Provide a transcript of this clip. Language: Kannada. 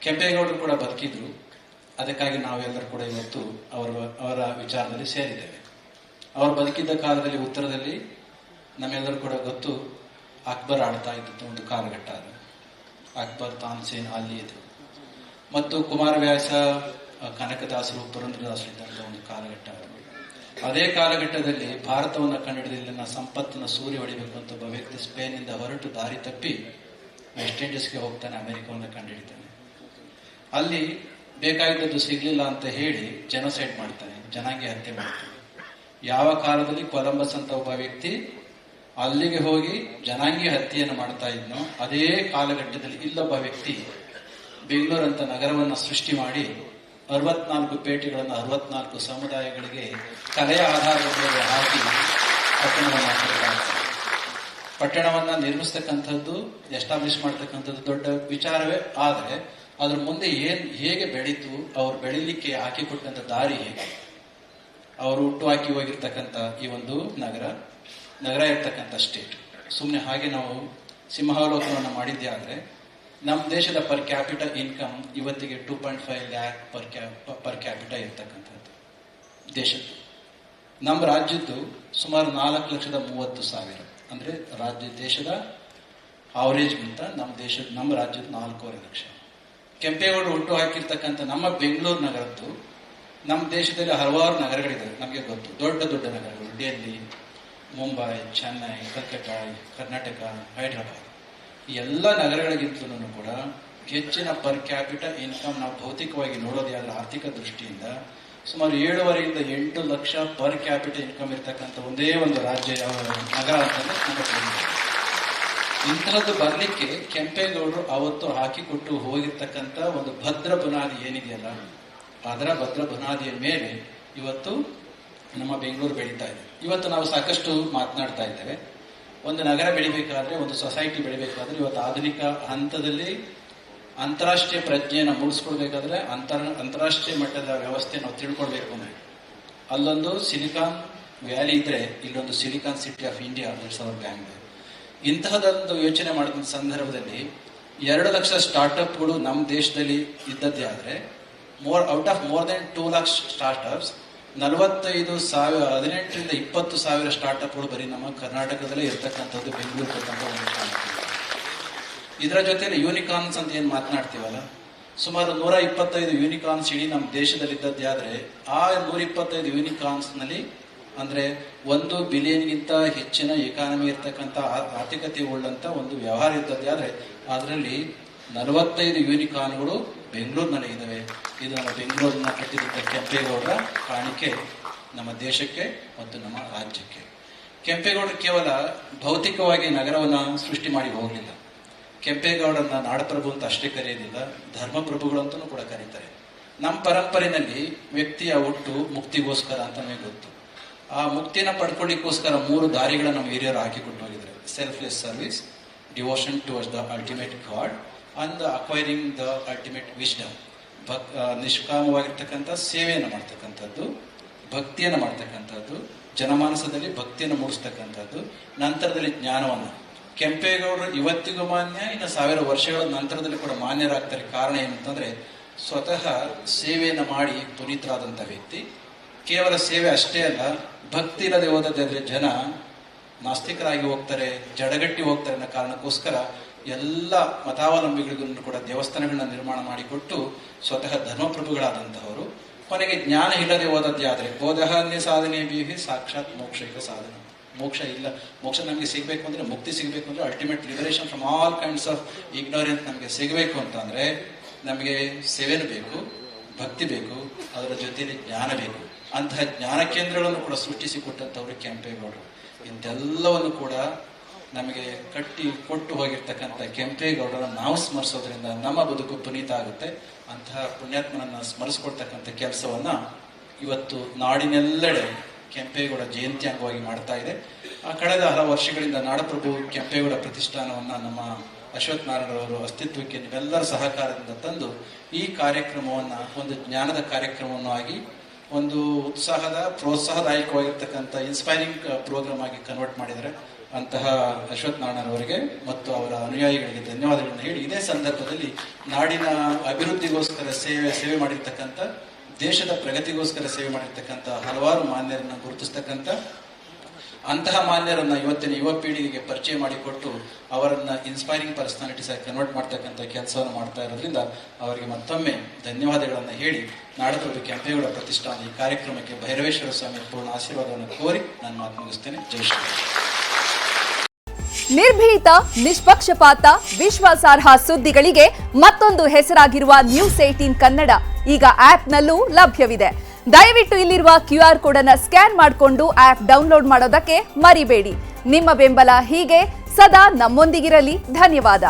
ಕೆಂಪೇಗೌಡರು ಕೂಡ ಬದುಕಿದ್ರು. ಅದಕ್ಕಾಗಿ ನಾವೆಲ್ಲರೂ ಕೂಡ ಇವತ್ತು ಅವರ ವಿಚಾರದಲ್ಲಿ ಸೇರಿದ್ದೇವೆ. ಅವರು ಬದುಕಿದ್ದ ಕಾಲದಲ್ಲಿ ಉತ್ತರದಲ್ಲಿ ನಮ್ಮೆಲ್ಲರೂ ಕೂಡ ಗೊತ್ತು, ಅಕ್ಬರ್ ಆಳ್ತಾ ಇದ್ದದ್ದು ಒಂದು ಕಾಲಘಟ್ಟ. ಅದು ಅಕ್ಬರ್, ತಾನ್ಸೇನ್ ಅಲ್ಲಿ ಇದು, ಮತ್ತು ಕುಮಾರವ್ಯಾಸ, ಕನಕದಾಸರು, ಪುರಂದರದಾಸರು ಇದ್ದಂಥ ಒಂದು ಕಾಲಘಟ್ಟ. ಅದೇ ಕಾಲಘಟ್ಟದಲ್ಲಿ ಭಾರತವನ್ನು ಕಂಡುಹಿಡಿದಿಲ್ಲಿನ ಸಂಪತ್ತನ್ನು ಸೂರ್ಯ ಹೊಡಿಬೇಕು ಅಂತ ಒಬ್ಬ ವ್ಯಕ್ತಿ ಸ್ಪೇನ್ನಿಂದ ಹೊರಟು ದಾರಿ ತಪ್ಪಿ ವೆಸ್ಟ್ ಇಂಡೀಸ್ಗೆ ಹೋಗ್ತಾನೆ, ಅಮೆರಿಕವನ್ನು ಕಂಡುಹಿಡಿತಾನೆ. ಅಲ್ಲಿ ಬೇಕಾಗಿದ್ದದ್ದು ಸಿಗ್ಲಿಲ್ಲ ಅಂತ ಹೇಳಿ ಜನಸೈಡ್ ಮಾಡ್ತಾನೆ, ಜನಾಂಗೀಯ ಹತ್ಯೆ ಮಾಡ್ತಾನೆ. ಯಾವ ಕಾಲದಲ್ಲಿ ಕೊಲಂಬಸ್ ಅಂತ ಒಬ್ಬ ವ್ಯಕ್ತಿ ಅಲ್ಲಿಗೆ ಹೋಗಿ ಜನಾಂಗೀಯ ಹತ್ಯೆಯನ್ನು ಮಾಡ್ತಾ ಇದ್ನೋ ಅದೇ ಕಾಲಘಟ್ಟದಲ್ಲಿ ಇಲ್ಲೊಬ್ಬ ವ್ಯಕ್ತಿ ಬೆಂಗಳೂರಂತ ನಗರವನ್ನು ಸೃಷ್ಟಿ ಮಾಡಿ 64 ಪೇಟೆಗಳನ್ನು 64 ಸಮುದಾಯಗಳಿಗೆ ಕಲೆಯ ಆಧಾರದ ಮೇಲೆ ಹಾಕಿ ಪಟ್ಟಣವನ್ನ ನಿರ್ಮಿಸ್ತಕ್ಕಂಥದ್ದು, ಎಸ್ಟಾಬ್ಲಿಷ್ ಮಾಡ್ತಕ್ಕಂಥದ್ದು ದೊಡ್ಡ ವಿಚಾರವೇ. ಆದರೆ ಅದ್ರ ಮುಂದೆ ಹೇಗೆ ಬೆಳೀತು, ಅವ್ರು ಬೆಳಿಲಿಕ್ಕೆ ಹಾಕಿಕೊಟ್ಟಂತ ದಾರಿ ಹೇಗೆ, ಅವರು ಹುಟ್ಟು ಹಾಕಿ ಹೋಗಿರ್ತಕ್ಕಂಥ ಈ ಒಂದು ನಗರ ಇರ್ತಕ್ಕಂಥ ಸ್ಟೇಟ್. ಸುಮ್ಮನೆ ಹಾಗೆ ನಾವು ಸಿಂಹಾವಲೋಕನವನ್ನು ಮಾಡಿದ್ದೆ ಆದರೆ ನಮ್ಮ ದೇಶದ ಪರ್ ಕ್ಯಾಪಿಟಲ್ ಇನ್ಕಮ್ ಇವತ್ತಿಗೆ 2.5 ಲ್ಯಾಕ್ ಪರ್ ಕ್ಯಾಪಿಟಲ್ ಇರ್ತಕ್ಕಂಥದ್ದು ದೇಶದ್ದು. ನಮ್ಮ ರಾಜ್ಯದ್ದು ಸುಮಾರು 4,30,000. ಅಂದ್ರೆ ದೇಶದ ಅವರೇಜ್ಗಿಂತ ನಮ್ಮ ರಾಜ್ಯದ 4.5 ಲಕ್ಷ. ಕೆಂಪೇಗೌಡರು ಹುಟ್ಟು ಹಾಕಿರ್ತಕ್ಕಂಥ ನಮ್ಮ ಬೆಂಗಳೂರು ನಗರದ್ದು, ನಮ್ಮ ದೇಶದಲ್ಲಿ ಹಲವಾರು ನಗರಗಳಿದೆ, ನಮಗೆ ಗೊತ್ತು, ದೊಡ್ಡ ದೊಡ್ಡ ನಗರಗಳು, ಡೆಲ್ಲಿ, ಮುಂಬೈ, ಚೆನ್ನೈ, ಕಲ್ಕತ್ತಾ, ಕರ್ನಾಟಕ, ಹೈದರಾಬಾದ್. ಈ ಎಲ್ಲ ನಗರಗಳಿಗಿಂತಲೂ ಕೂಡ ಹೆಚ್ಚಿನ ಪರ್ ಕ್ಯಾಪಿಟಲ್ ಇನ್ಕಮ್ ನಾವು ಭೌತಿಕವಾಗಿ ನೋಡೋದೇ ಆದ್ರೆ ಆರ್ಥಿಕ ದೃಷ್ಟಿಯಿಂದ ಸುಮಾರು 7.5 ಇಂದ 8 ಲಕ್ಷ ಪರ್ ಕ್ಯಾಪಿಟಲ್ ಇನ್ಕಮ್ ಇರ್ತಕ್ಕಂಥ ಒಂದೇ ಒಂದು ರಾಜ್ಯ ನಗರ ಅಂತಂದ್ರೆ ಇಂತಹದ್ದು ಬರಲಿಕ್ಕೆ ಕೆಂಪೇಗೌಡರು ಅವತ್ತು ಹಾಕಿಕೊಟ್ಟು ಹೋಗಿರ್ತಕ್ಕಂಥ ಒಂದು ಭದ್ರ ಬುನಾದಿ ಏನಿದೆಯಲ್ಲ, ಅದರ ಭದ್ರ ಬುನಾದಿಯ ಮೇಲೆ ಇವತ್ತು ನಮ್ಮ ಬೆಂಗಳೂರು ಬೆಳೀತಾ ಇದೆ. ಇವತ್ತು ನಾವು ಸಾಕಷ್ಟು ಮಾತನಾಡ್ತಾ ಇದ್ದೇವೆ. ಒಂದು ನಗರ ಬೆಳಿಬೇಕಾದ್ರೆ, ಒಂದು ಸೊಸೈಟಿ ಬೆಳಿಬೇಕಾದ್ರೆ ಇವತ್ತು ಆಧುನಿಕ ಹಂತದಲ್ಲಿ ಅಂತಾರಾಷ್ಟ್ರೀಯ ಪ್ರಜ್ಞೆಯನ್ನು ಮೂಡಿಸ್ಕೊಳ್ಬೇಕಾದ್ರೆ ಅಂತಾರಾಷ್ಟ್ರೀಯ ಮಟ್ಟದ ವ್ಯವಸ್ಥೆ ನಾವು ತಿಳ್ಕೊಳ್ಬೇಕು ಅಂದ್ರೆ ಅಲ್ಲೊಂದು ಸಿಲಿಕಾನ್ ವ್ಯಾಲಿ ಇದ್ರೆ ಇಲ್ಲೊಂದು Silicon City of India Bangalore. ಇಂತಹದೊಂದು ಯೋಚನೆ ಮಾಡಿದ ಸಂದರ್ಭದಲ್ಲಿ 2 ಲಕ್ಷ ಸ್ಟಾರ್ಟ್ಅಪ್ಗಳು ನಮ್ಮ ದೇಶದಲ್ಲಿ ಇದ್ದದ್ದೇ ಆದ್ರೆ out of more than 2 lakhs startups 18ರಿಂದ 20,000 ಸ್ಟಾರ್ಟ್ಅಪ್ಗಳು ಬರೀ ನಮ್ಮ ಕರ್ನಾಟಕದಲ್ಲೇ ಇರ್ತಕ್ಕಂಥದ್ದು, ಬೆಂಗಳೂರು ಕೊಟ್ಟಂತ ಒಂದು ಸ್ಟಾರ್ಟ್ಅಪ್. ಇದರ ಜೊತೆಲಿ ಯೂನಿಕಾರ್ನ್ಸ್ ಅಂತ ಏನ್ ಮಾತನಾಡ್ತೀವಲ್ಲ, ಸುಮಾರು 125 ಯೂನಿಕಾರ್ನ್ಸ್ ಇಡೀ ನಮ್ಮ ದೇಶದಲ್ಲಿದ್ದದ್ದೇ ಆದ್ರೆ ಆ 125 ಯೂನಿಕಾರ್ನ್ಸ್ ನಲ್ಲಿ ಅಂದ್ರೆ 1 ಬಿಲಿಯನ್ಗಿಂತ ಹೆಚ್ಚಿನ ಎಕಾನಮಿ ಇರ್ತಕ್ಕಂಥ ಆರ್ಥಿಕತೆ ಉಳ್ಳಂತ ಒಂದು ವ್ಯವಹಾರ ಇದ್ದದ್ದೇ ಆದ್ರೆ ಅದರಲ್ಲಿ 45 ಯೂನಿಕಾರ್ನ್ಗಳು ಬೆಂಗಳೂರಿನಲ್ಲಿ ಇದ್ದಾವೆ. ಇದು ನಮ್ಮ ಬೆಂಗಳೂರನ್ನ ಕಟ್ಟಿದಂತ ಕೆಂಪೇಗೌಡರ ಕಾಣಿಕೆ ನಮ್ಮ ದೇಶಕ್ಕೆ ಮತ್ತು ನಮ್ಮ ರಾಜ್ಯಕ್ಕೆ. ಕೆಂಪೇಗೌಡರು ಕೇವಲ ಭೌತಿಕವಾಗಿ ನಗರವನ್ನ ಸೃಷ್ಟಿ ಮಾಡಿ ಹೋಗಲಿಲ್ಲ. ಕೆಂಪೇಗೌಡರನ್ನ ನಾಡಪ್ರಭು ಅಂತ ಅಷ್ಟೇ ಕರೆಯೋದಿಲ್ಲ, ಧರ್ಮಪ್ರಭುಗಳು ಅಂತಲೂ ಕೂಡ ಕರೀತಾರೆ. ನಮ್ಮ ಪರಂಪರೆಯಲ್ಲಿ ವ್ಯಕ್ತಿಯ ಹುಟ್ಟು ಮುಕ್ತಿಗೋಸ್ಕರ ಅಂತ ನಮಗೆ ಗೊತ್ತು. ಆ ಮುಕ್ತಿನ ಪಡ್ಕೊಳ್ಳಿಕ್ಕೋಸ್ಕರ 3 ದಾರಿಗಳನ್ನು ನಮ್ಮ ಹಿರಿಯರು ಹಾಕಿಕೊಟ್ಟು ಹೋಗಿದ್ದಾರೆ. Selfless service, devotion towards the ultimate God and acquiring the ultimate wisdom. ನಿಷ್ಕಾಮವಾಗಿರ್ತಕ್ಕಂಥ ಸೇವೆಯನ್ನು ಮಾಡ್ತಕ್ಕಂಥದ್ದು, ಭಕ್ತಿಯನ್ನು ಮಾಡ್ತಕ್ಕಂಥದ್ದು, ಜನಮಾನಸದಲ್ಲಿ ಭಕ್ತಿಯನ್ನು ಮೂಡಿಸ್ತಕ್ಕಂಥದ್ದು, ನಂತರದಲ್ಲಿ ಜ್ಞಾನವನ್ನು. ಕೆಂಪೇಗೌಡರು ಇವತ್ತಿಗೂ ಮಾನ್ಯ, ಇನ್ನು 1000 ವರ್ಷಗಳ ನಂತರದಲ್ಲಿ ಕೂಡ ಮಾನ್ಯರಾಗ್ತಾರೆ. ಕಾರಣ ಏನಂತಂದ್ರೆ ಸ್ವತಃ ಸೇವೆಯನ್ನು ಮಾಡಿ ಪುನೀತರಾದಂಥ ವ್ಯಕ್ತಿ. ಕೇವಲ ಸೇವೆ ಅಷ್ಟೇ ಅಲ್ಲ, ಭಕ್ತಿ ಇಲ್ಲದೆ ಹೋದದ್ದಾದ್ರೆ ಜನ ನಾಸ್ತಿಕರಾಗಿ ಹೋಗ್ತಾರೆ, ಜಡಗಟ್ಟಿ ಹೋಗ್ತಾರೆ ಅನ್ನೋ ಕಾರಣಕ್ಕೋಸ್ಕರ ಎಲ್ಲ ಮತಾವಲಂಬಿಗಳಿಗೂ ಕೂಡ ದೇವಸ್ಥಾನಗಳನ್ನ ನಿರ್ಮಾಣ ಮಾಡಿಕೊಟ್ಟು ಸ್ವತಃ ಧರ್ಮಪ್ರಭುಗಳಾದಂತಹವರು ಕೊನೆಗೆ ಜ್ಞಾನ ಇಲ್ಲದೆ ಹೋದದ್ದೇ ಆದ್ರೆ ಬೋಧಹನ್ಯ ಸಾಧನೆ ಬೀಹಿ ಸಾಕ್ಷಾತ್ ಮೋಕ್ಷ ಸಾಧನೆ. ಮೋಕ್ಷ ನಮಗೆ ಸಿಗಬೇಕು ಅಂದ್ರೆ, ಮುಕ್ತಿ ಸಿಗಬೇಕು ಅಂದ್ರೆ, ultimate liberation from all kinds of ignorance ನಮಗೆ ಸಿಗಬೇಕು ಅಂತಂದ್ರೆ ನಮಗೆ ಸೇವೆನೂ ಬೇಕು, ಭಕ್ತಿ ಬೇಕು, ಅದರ ಜೊತೆಯಲ್ಲಿ ಜ್ಞಾನ ಬೇಕು. ಅಂತಹ ಜ್ಞಾನ ಕೇಂದ್ರಗಳನ್ನು ಕೂಡ ಸೃಷ್ಟಿಸಿಕೊಟ್ಟಂತವ್ರು ಕೆಂಪೇಗೌಡರು. ಇಂತೆಲ್ಲವನ್ನು ಕೂಡ ನಮಗೆ ಕೊಟ್ಟು ಹೋಗಿರ್ತಕ್ಕಂಥ ಕೆಂಪೇಗೌಡರನ್ನು ನಾವು ಸ್ಮರಿಸೋದ್ರಿಂದ ನಮ್ಮ ಬದುಕು ಪುನೀತ ಆಗುತ್ತೆ. ಅಂತಹ ಪುಣ್ಯಾತ್ಮನನ್ನ ಸ್ಮರಿಸ್ಕೊಡ್ತಕ್ಕಂಥ ಕೆಲಸವನ್ನ ಇವತ್ತು ನಾಡಿನೆಲ್ಲೆಡೆ ಕೆಂಪೇಗೌಡ ಜಯಂತಿ ಅಂಗವಾಗಿ ಮಾಡ್ತಾ ಇದೆ. ಕಳೆದ ಹಲವು ವರ್ಷಗಳಿಂದ ನಾಡಪ್ರಭು ಕೆಂಪೇಗೌಡ ಪ್ರತಿಷ್ಠಾನವನ್ನ ನಮ್ಮ ಅಶ್ವಥ್ ನಾರಾಯಣರವರು ಅಸ್ತಿತ್ವಕ್ಕೆ ನೀವೆಲ್ಲರ ಸಹಕಾರದಿಂದ ತಂದು ಈ ಕಾರ್ಯಕ್ರಮವನ್ನ ಒಂದು ಜ್ಞಾನದ ಕಾರ್ಯಕ್ರಮವನ್ನು ಆಗಿ, ಒಂದು ಪ್ರೋತ್ಸಾಹದಾಯಕವಾಗಿರ್ತಕ್ಕಂಥ ಇನ್ಸ್ಪೈರಿಂಗ್ ಪ್ರೋಗ್ರಾಮ್ ಆಗಿ ಕನ್ವರ್ಟ್ ಮಾಡಿದರೆ ಅಂತಹ ಅಶ್ವಥ್ ನಾರಾಯಣ್ ಅವರಿಗೆ ಮತ್ತು ಅವರ ಅನುಯಾಯಿಗಳಿಗೆ ಧನ್ಯವಾದಗಳನ್ನು ಹೇಳಿ, ಇದೇ ಸಂದರ್ಭದಲ್ಲಿ ನಾಡಿನ ಅಭಿವೃದ್ಧಿಗೋಸ್ಕರ ಸೇವೆ ಮಾಡಿರ್ತಕ್ಕಂಥ, ದೇಶದ ಪ್ರಗತಿಗೋಸ್ಕರ ಸೇವೆ ಮಾಡಿರ್ತಕ್ಕಂಥ ಹಲವಾರು ಮಾನ್ಯರನ್ನ ಗುರುತಿಸ್ತಕ್ಕಂಥ ಅಂತಹ ಮಾನ್ಯರನ್ನ ಇವತ್ತಿನ ಯುವ ಪೀಳಿಗೆಗೆ ಪರಿಚಯ ಮಾಡಿಕೊಟ್ಟು ಅವರನ್ನ ಇನ್ಸ್ಪೈರಿಂಗ್ ಪರ್ಸನಾಲಿಟೀಸ್ ಆಗಿ ಕನ್ವರ್ಟ್ ಮಾಡ್ತಕ್ಕಂಥ ಕೆಲಸವನ್ನು ಮಾಡ್ತಾ ಇರೋದ್ರಿಂದ ಅವರಿಗೆ ಮತ್ತೊಮ್ಮೆ ಧನ್ಯವಾದಗಳನ್ನು ಹೇಳಿ, ನಾಡಪ್ರಭು ಕೆಂಪೇಗೌಡ ಪ್ರತಿಷ್ಠಾನ ಈ ಕಾರ್ಯಕ್ರಮಕ್ಕೆ ಭೈರವೇಶ್ವರ ಸ್ವಾಮಿ ಪೂರ್ಣ ಆಶೀರ್ವಾದವನ್ನು ಕೋರಿ ನಾನು ಮಾತು ಮುಗಿಸ್ತೇನೆ. ಜೈ ಶ್ರೀ. ನಿರ್ಭೀತ, ನಿಷ್ಪಕ್ಷಪಾತ, ವಿಶ್ವಾಸಾರ್ಹ ಸುದ್ದಿಗಳಿಗೆ ಮತ್ತೊಂದು ಹೆಸರಾಗಿರುವ ನ್ಯೂಸ್ 18 ಕನ್ನಡ ಈಗ ಆಪ್ನಲ್ಲೂ ಲಭ್ಯವಿದೆ. ದಯವಿಟ್ಟು ಇಲ್ಲಿರುವ QR ಕೋಡ್ ಅನ್ನು ಸ್ಕ್ಯಾನ್ ಮಾಡಿಕೊಂಡು ಆಪ್ ಡೌನ್ಲೋಡ್ ಮಾಡೋದಕ್ಕೆ ಮರಿಬೇಡಿ. ನಿಮ್ಮ ಬೆಂಬಲ ಹೀಗೆ ಸದಾ ನಮ್ಮೊಂದಿಗಿರಲಿ. ಧನ್ಯವಾದ.